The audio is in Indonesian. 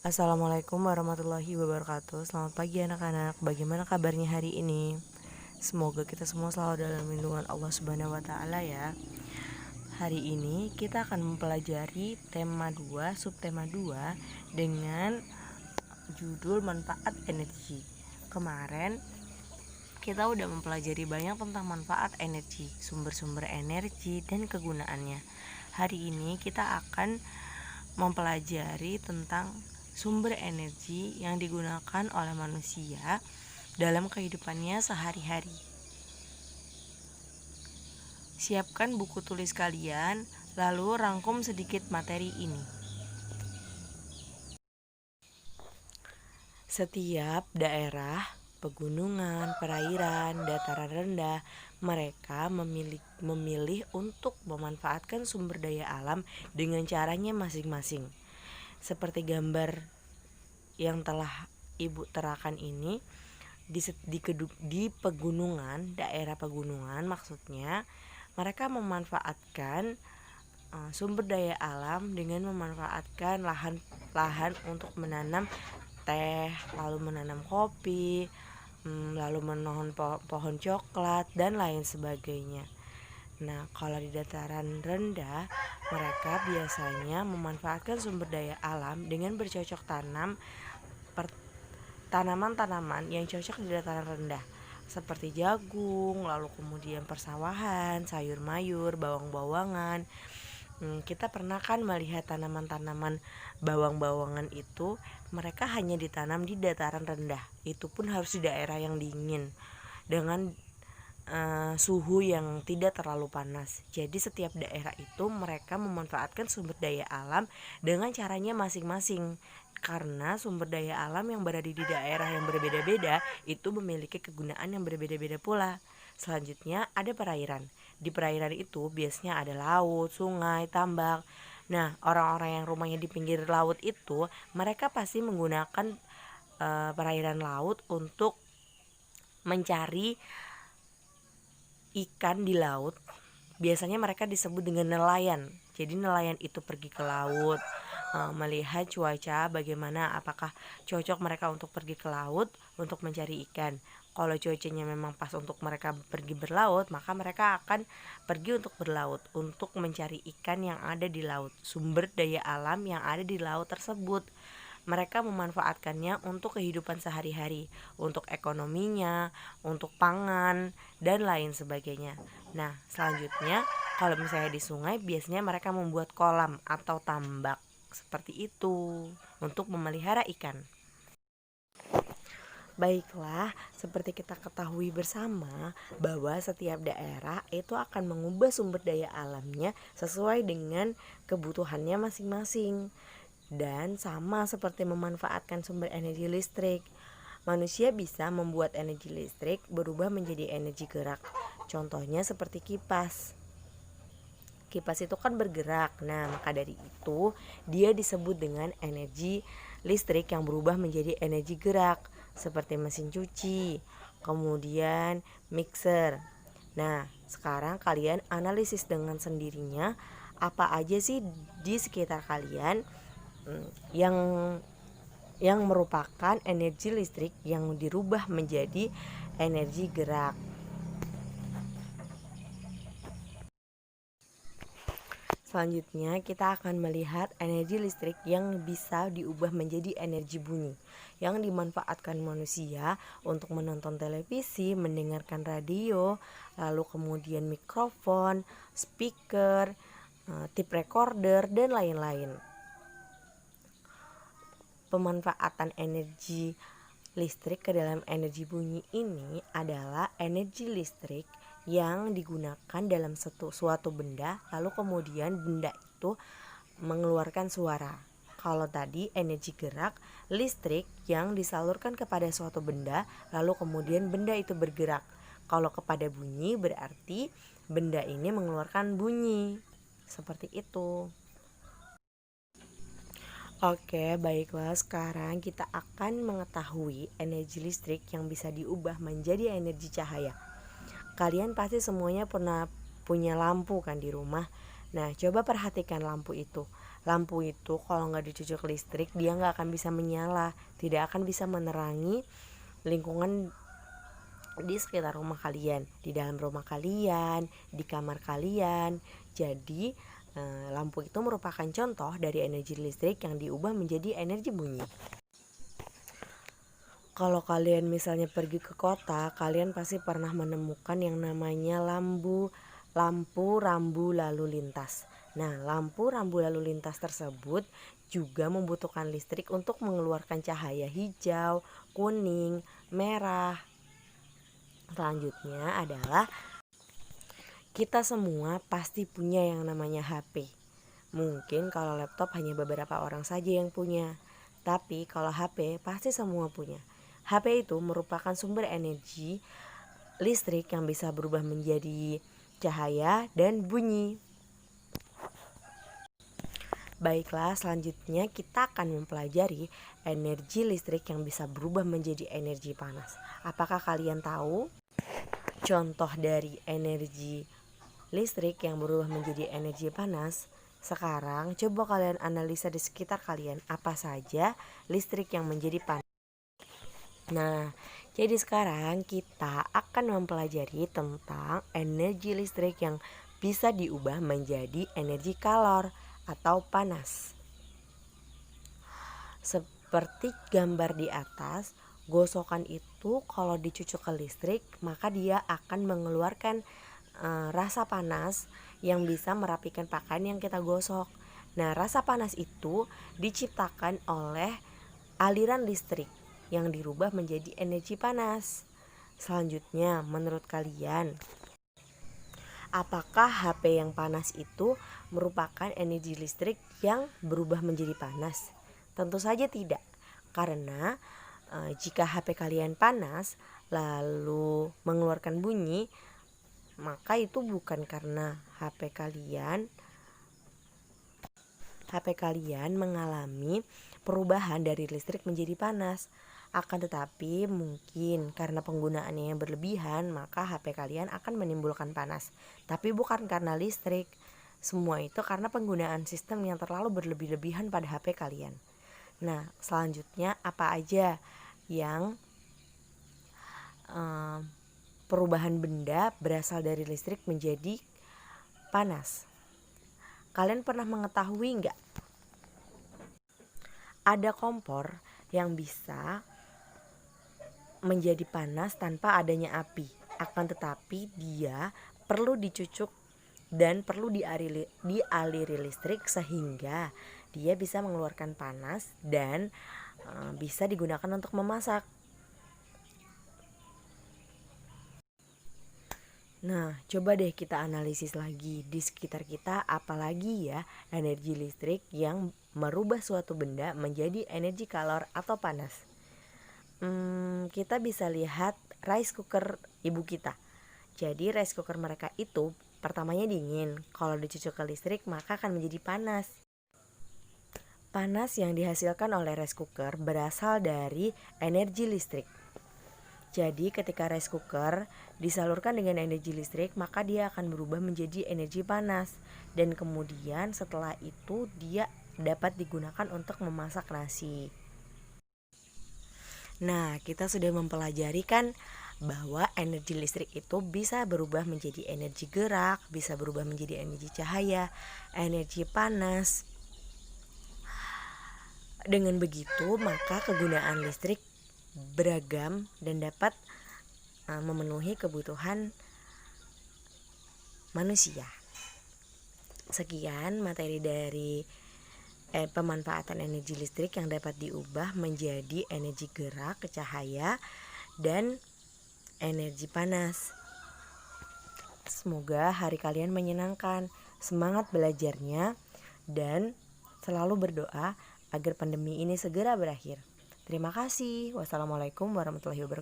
Assalamualaikum warahmatullahi wabarakatuh. Selamat pagi anak-anak. Bagaimana kabarnya hari ini? Semoga kita semua selalu dalam lindungan Allah Subhanahu wa taala ya. Hari ini kita akan mempelajari tema 2, subtema 2 dengan judul manfaat energi. Kemarin kita udah mempelajari banyak tentang manfaat energi, sumber-sumber energi dan kegunaannya. Hari ini kita akan mempelajari tentang sumber energi yang digunakan oleh manusia dalam kehidupannya sehari-hari. Siapkan buku tulis kalian, lalu rangkum sedikit materi ini. Setiap daerah, pegunungan, perairan, dataran rendah, mereka memilih untuk memanfaatkan sumber daya alam dengan caranya masing-masing. Seperti gambar yang telah Ibu terakan ini, di pegunungan, daerah pegunungan maksudnya, mereka memanfaatkan sumber daya alam dengan memanfaatkan lahan untuk menanam teh, lalu menanam kopi, lalu menanam pohon coklat dan lain sebagainya. Nah, kalau di dataran rendah, mereka biasanya memanfaatkan sumber daya alam dengan bercocok tanam tanaman-tanaman yang cocok di dataran rendah, seperti jagung, lalu kemudian persawahan, sayur mayur, bawang-bawangan. Kita pernah kan melihat tanaman-tanaman bawang-bawangan itu mereka hanya ditanam di dataran rendah, itu pun harus di daerah yang dingin dengan suhu yang tidak terlalu panas. Jadi setiap daerah itu mereka memanfaatkan sumber daya alam dengan caranya masing-masing, karena sumber daya alam yang berada di daerah yang berbeda-beda itu memiliki kegunaan yang berbeda-beda pula. Selanjutnya ada perairan. Di perairan itu biasanya ada laut, sungai, tambak. Nah, orang-orang yang rumahnya di pinggir laut itu mereka pasti menggunakan perairan laut untuk mencari ikan di laut. Biasanya mereka disebut dengan nelayan. Jadi nelayan itu pergi ke laut, melihat cuaca bagaimana, apakah cocok mereka untuk pergi ke laut untuk mencari ikan. Kalau cuacanya memang pas untuk mereka pergi berlaut, maka mereka akan pergi untuk berlaut, untuk mencari ikan yang ada di laut, sumber daya alam yang ada di laut tersebut. Mereka memanfaatkannya untuk kehidupan sehari-hari, untuk ekonominya, untuk pangan, dan lain sebagainya. Nah, selanjutnya kalau misalnya di sungai, biasanya mereka membuat kolam atau tambak seperti itu untuk memelihara ikan. Baiklah, seperti kita ketahui bersama bahwa setiap daerah itu akan mengubah sumber daya alamnya sesuai dengan kebutuhannya masing-masing. Dan sama seperti memanfaatkan sumber energi listrik, manusia bisa membuat energi listrik berubah menjadi energi gerak. Contohnya seperti kipas. Kipas itu kan bergerak. Nah, maka dari itu dia disebut dengan energi listrik yang berubah menjadi energi gerak, seperti mesin cuci, kemudian mixer. Nah, sekarang kalian analisis dengan sendirinya apa aja sih di sekitar kalian yang merupakan energi listrik yang dirubah menjadi energi gerak. Selanjutnya kita akan melihat energi listrik yang bisa diubah menjadi energi bunyi, yang dimanfaatkan manusia untuk menonton televisi, mendengarkan radio, lalu kemudian mikrofon, speaker, tape recorder, dan lain-lain. Pemanfaatan energi listrik ke dalam energi bunyi ini adalah energi listrik yang digunakan dalam suatu benda, lalu kemudian benda itu mengeluarkan suara. Kalau tadi energi gerak, listrik yang disalurkan kepada suatu benda, lalu kemudian benda itu bergerak. Kalau kepada bunyi berarti benda ini mengeluarkan bunyi. Seperti itu. Oke, baiklah, sekarang kita akan mengetahui energi listrik yang bisa diubah menjadi energi cahaya. Kalian pasti semuanya pernah punya lampu kan di rumah. Nah, coba perhatikan lampu itu. Lampu itu kalau nggak dicucuk listrik dia nggak akan bisa menyala, tidak akan bisa menerangi lingkungan di sekitar rumah kalian, di dalam rumah kalian, di kamar kalian. Jadi lampu itu merupakan contoh dari energi listrik yang diubah menjadi energi bunyi. Kalau kalian misalnya pergi ke kota, kalian pasti pernah menemukan yang namanya lampu rambu lalu lintas. Nah, lampu rambu lalu lintas tersebut juga membutuhkan listrik untuk mengeluarkan cahaya hijau, kuning, merah. Selanjutnya adalah kita semua pasti punya yang namanya HP. Mungkin kalau laptop hanya beberapa orang saja yang punya, tapi kalau HP pasti semua punya. HP itu merupakan sumber energi listrik yang bisa berubah menjadi cahaya dan bunyi. Baiklah, selanjutnya kita akan mempelajari energi listrik yang bisa berubah menjadi energi panas. Apakah kalian tahu contoh dari energi listrik yang berubah menjadi energi panas? Sekarang coba kalian analisa di sekitar kalian apa saja listrik yang menjadi panas. Nah, jadi sekarang kita akan mempelajari tentang energi listrik yang bisa diubah menjadi energi kalor atau panas. Seperti gambar di atas, gosokan itu kalau dicucuk ke listrik maka dia akan mengeluarkan rasa panas yang bisa merapikan pakaian yang kita gosok. Nah, rasa panas itu diciptakan oleh aliran listrik yang dirubah menjadi energi panas. Selanjutnya, menurut kalian, apakah HP yang panas itu merupakan energi listrik yang berubah menjadi panas? Tentu saja tidak, karena jika HP kalian panas lalu mengeluarkan bunyi, maka itu bukan karena HP kalian mengalami perubahan dari listrik menjadi panas. Akan tetapi mungkin karena penggunaannya yang berlebihan, maka HP kalian akan menimbulkan panas. Tapi bukan karena listrik. Semua itu karena penggunaan sistem yang terlalu berlebih-lebihan pada HP kalian. Nah, selanjutnya apa aja yang perubahan benda berasal dari listrik menjadi panas? Kalian pernah mengetahui nggak? Ada kompor yang bisa menjadi panas tanpa adanya api. Akan tetapi dia perlu dicucuk dan perlu dialiri listrik sehingga dia bisa mengeluarkan panas dan bisa digunakan untuk memasak. Nah, coba deh kita analisis lagi di sekitar kita, apalagi ya energi listrik yang merubah suatu benda menjadi energi kalor atau panas. Kita bisa lihat rice cooker ibu kita. Jadi rice cooker mereka itu pertamanya dingin, kalau dicucuk ke listrik maka akan menjadi panas. Panas yang dihasilkan oleh rice cooker berasal dari energi listrik. Jadi ketika rice cooker disalurkan dengan energi listrik, maka dia akan berubah menjadi energi panas. Dan kemudian setelah itu dia dapat digunakan untuk memasak nasi. Nah, kita sudah mempelajari kan bahwa energi listrik itu bisa berubah menjadi energi gerak, bisa berubah menjadi energi cahaya, energi panas. Dengan begitu, maka kegunaan listrik beragam dan dapat memenuhi kebutuhan manusia. Sekian materi dari pemanfaatan energi listrik yang dapat diubah menjadi energi gerak, cahaya, dan energi panas. Semoga hari kalian menyenangkan, semangat belajarnya, dan selalu berdoa agar pandemi ini segera berakhir. Terima kasih. Wassalamualaikum warahmatullahi wabarakatuh.